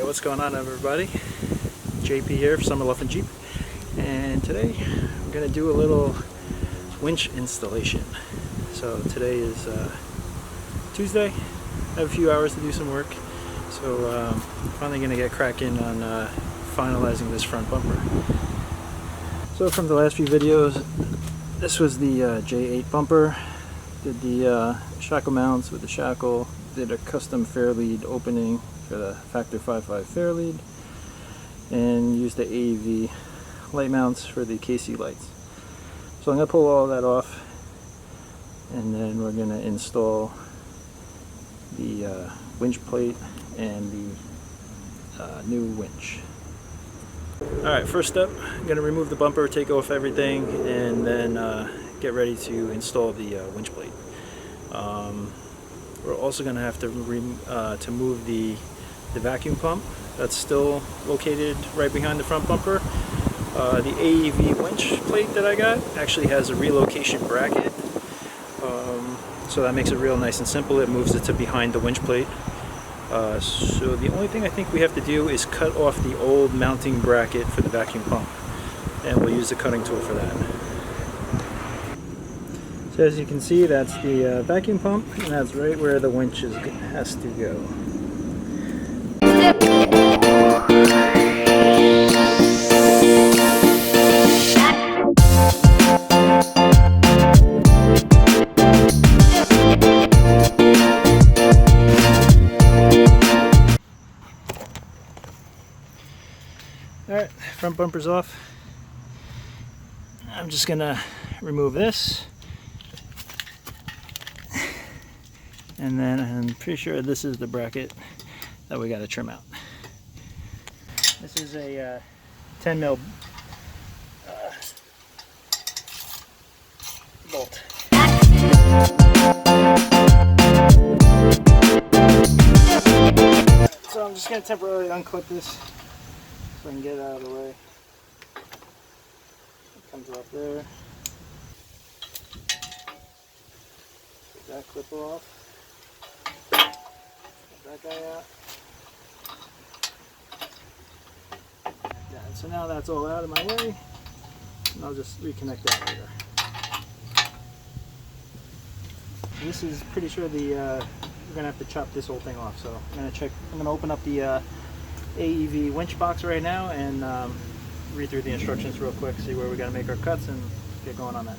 What's going on, everybody? JP here for Summer Luffin Jeep, and today I'm going to do a little winch installation. So today is Tuesday. I have a few hours to do some work, so I'm finally going to get cracking on finalizing this front bumper. So from the last few videos, this was the J8 bumper. Did the shackle mounts with the shackle, did a custom fair lead opening for the Factor 5.5 fair lead, and used the AEV light mounts for the KC lights. So I'm going to pull all that off, and then we're going to install the winch plate and the new winch. Alright, first step, I'm going to remove the bumper, take off everything, and then get ready to install the winch plate. We're also going to have to move the vacuum pump that's still located right behind the front bumper. The AEV Winch plate that I got actually has a relocation bracket, so that makes it real nice and simple. It moves it to behind the winch plate. So the only thing I think we have to do is cut off the old mounting bracket for the vacuum pump, and we'll use the cutting tool for that. So as you can see, that's the vacuum pump, and that's right where the winch has to go. Alright, front bumper's off. I'm just gonna remove this. And then I'm pretty sure this is the bracket that we got to trim out. This is a 10 mil bolt. So I'm just going to temporarily unclip this so I can get it out of the way. It comes off there. Take that clip off. That guy out. Yeah, so now that's all out of my way, and I'll just reconnect that later. This is pretty sure we're gonna have to chop this whole thing off. So I'm gonna open up the AEV winch box right now and read through the instructions real quick, see where we gotta make our cuts, and get going on that.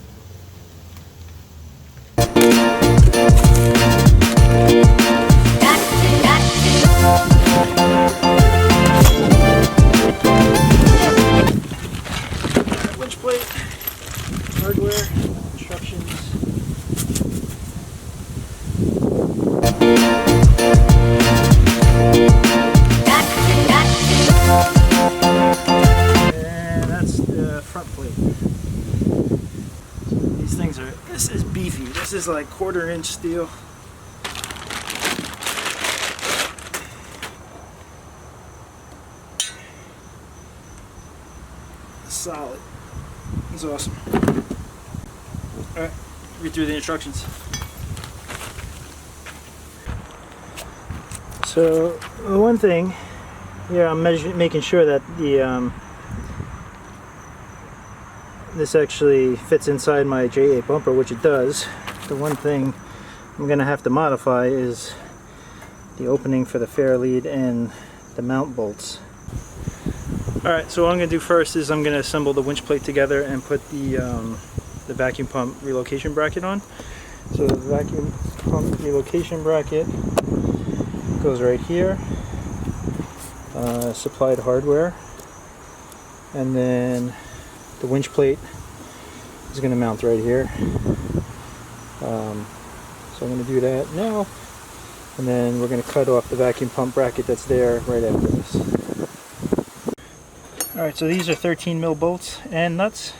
Winch plate, hardware, instructions. And that's the front plate. These things are, this is beefy. This is like 1/4 inch steel. Solid. It's awesome. Alright, read through the instructions. So, the one thing here, I'm making sure that the this actually fits inside my J8 bumper, which it does. The one thing I'm going to have to modify is the opening for the fair lead and the mount bolts. Alright, so what I'm going to do first is I'm going to assemble the winch plate together and put the vacuum pump relocation bracket on. So the vacuum pump relocation bracket goes right here, supplied hardware, and then the winch plate is going to mount right here. So I'm going to do that now, and then we're going to cut off the vacuum pump bracket that's there right after this. Alright, so these are 13 mil bolts and nuts.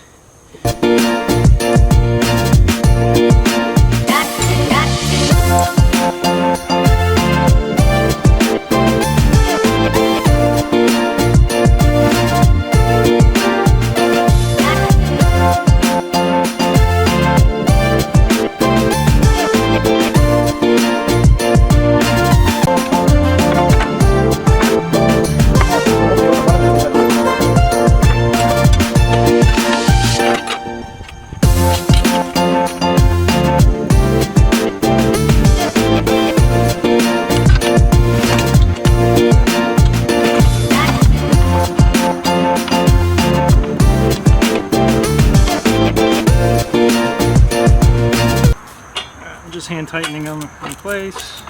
tightening them in place.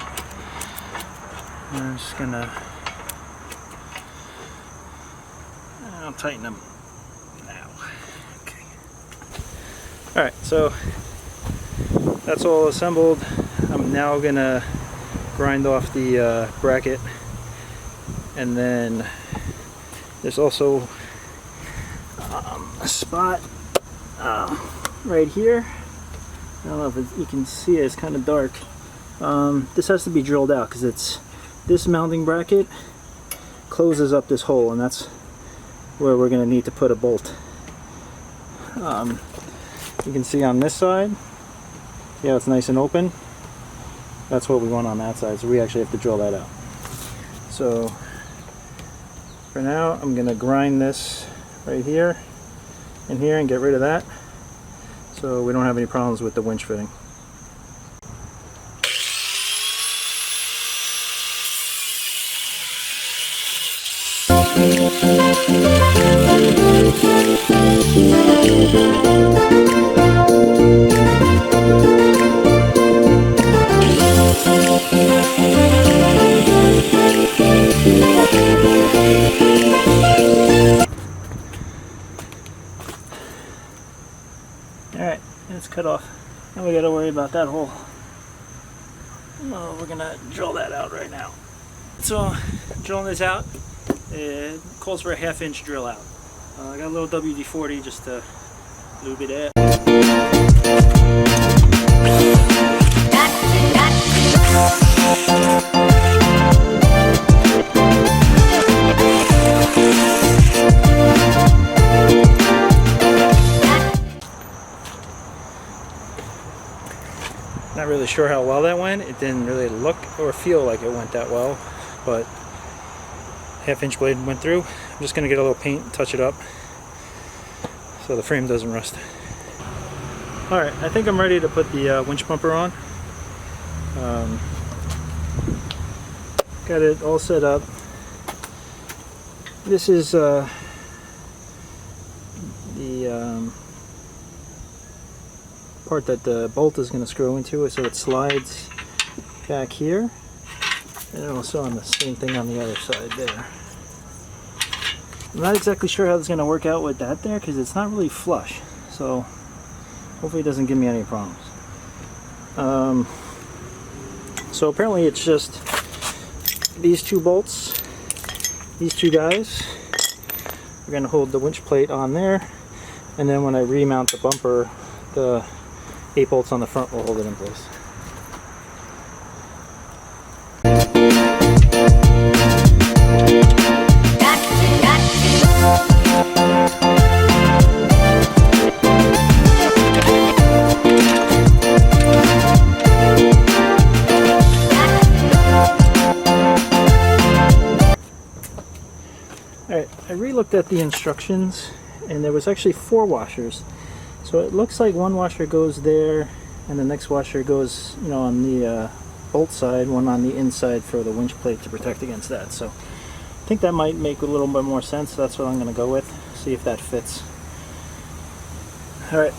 And I'm just gonna I'll tighten them now. Okay. Alright, so that's all assembled. I'm now gonna grind off the bracket, and then there's also a spot right here. I don't know if you can see it, it's kind of dark. This has to be drilled out because it's this mounting bracket closes up this hole, and that's where we're going to need to put a bolt. You can see on this side, yeah, it's nice and open. That's what we want on that side, so we actually have to drill that out. So for now, I'm going to grind this right here and here and get rid of that, so we don't have any problems with the winch fitting. Alright, it's cut off. Now we gotta worry about that hole. Oh, we're gonna drill that out right now. So, drilling this out, it calls for a 1/2 inch drill out. I got a little WD-40 just to lube it in. Not really sure how well that went. It didn't really look or feel like it went that well, but 1/2 inch blade went through. I'm just gonna get a little paint and touch it up so the frame doesn't rust. Alright, I think I'm ready to put the winch bumper on. Got it all set up. This is the part that the bolt is going to screw into, so it slides back here, and also on the same thing on the other side there. I'm not exactly sure how it's going to work out with that there because it's not really flush, so hopefully it doesn't give me any problems. So apparently it's just these two bolts, these two guys are going to hold the winch plate on there, and then when I remount the bumper, the 8 bolts on the front will hold it in place. Alright, I re-looked at the instructions, and there was actually 4 washers. So it looks like one washer goes there, and the next washer goes, you know, on the bolt side, one on the inside for the winch plate to protect against that. So I think that might make a little bit more sense. So that's what I'm going to go with. See if that fits. All right.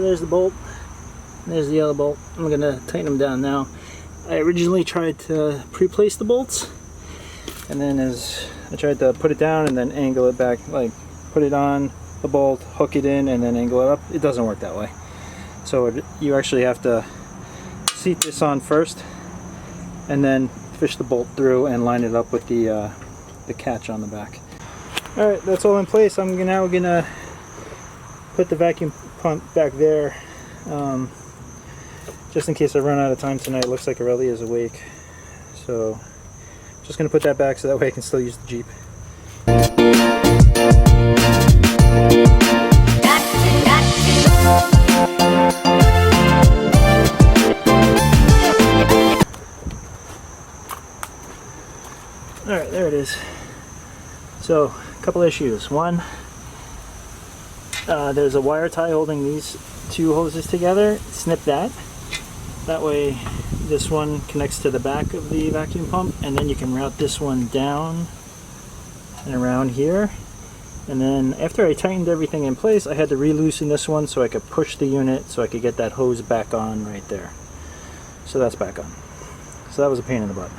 there's the bolt. There's the other bolt. I'm gonna tighten them down now. I originally tried to pre-place the bolts, and then as I tried to put it down and then angle it back, like put it on the bolt, hook it in, and then angle it up. It doesn't work that way. So you actually have to seat this on first, and then fish the bolt through and line it up with the catch on the back. All right, that's all in place. I'm now gonna put the vacuum pump back there, just in case I run out of time tonight. It looks like Aurelia is awake, so just gonna put that back so that way I can still use the Jeep. Alright, there it is. So, a couple issues. One, there's a wire tie holding these two hoses together. Snip that. That way this one connects to the back of the vacuum pump, and then you can route this one down and around here. And then after I tightened everything in place, I had to re-loosen this one so I could push the unit so I could get that hose back on right there. So that's back on. So that was a pain in the butt.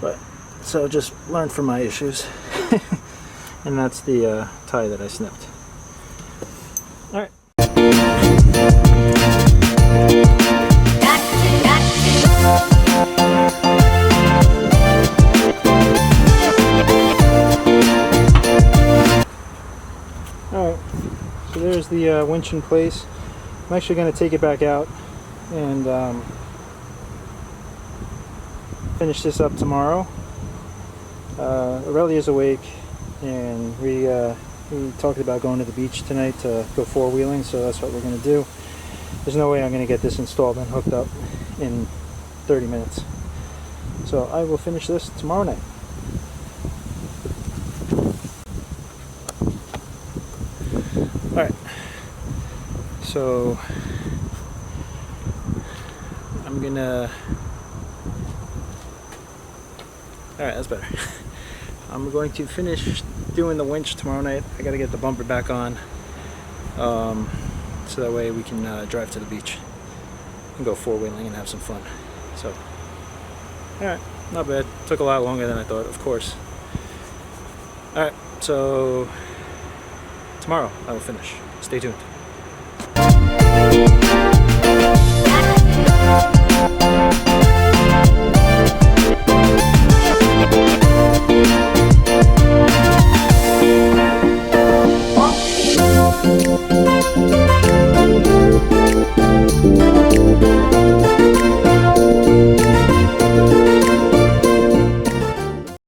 But so just learn from my issues. And that's the tie that I snipped. Alright. Alright, so there's the winch in place. I'm actually going to take it back out and finish this up tomorrow. Aurelia is awake, and we talked about going to the beach tonight to go four-wheeling, so that's what we're going to do. There's no way I'm going to get this installed and hooked up in 30 minutes. So I will finish this tomorrow night. Alright, so I'm gonna... Alright, that's better. I'm going to finish doing the winch tomorrow night. I gotta get the bumper back on, so that way we can drive to the beach and go four-wheeling and have some fun. So, alright, not bad. Took a lot longer than I thought, of course. Alright, so tomorrow I will finish. Stay tuned.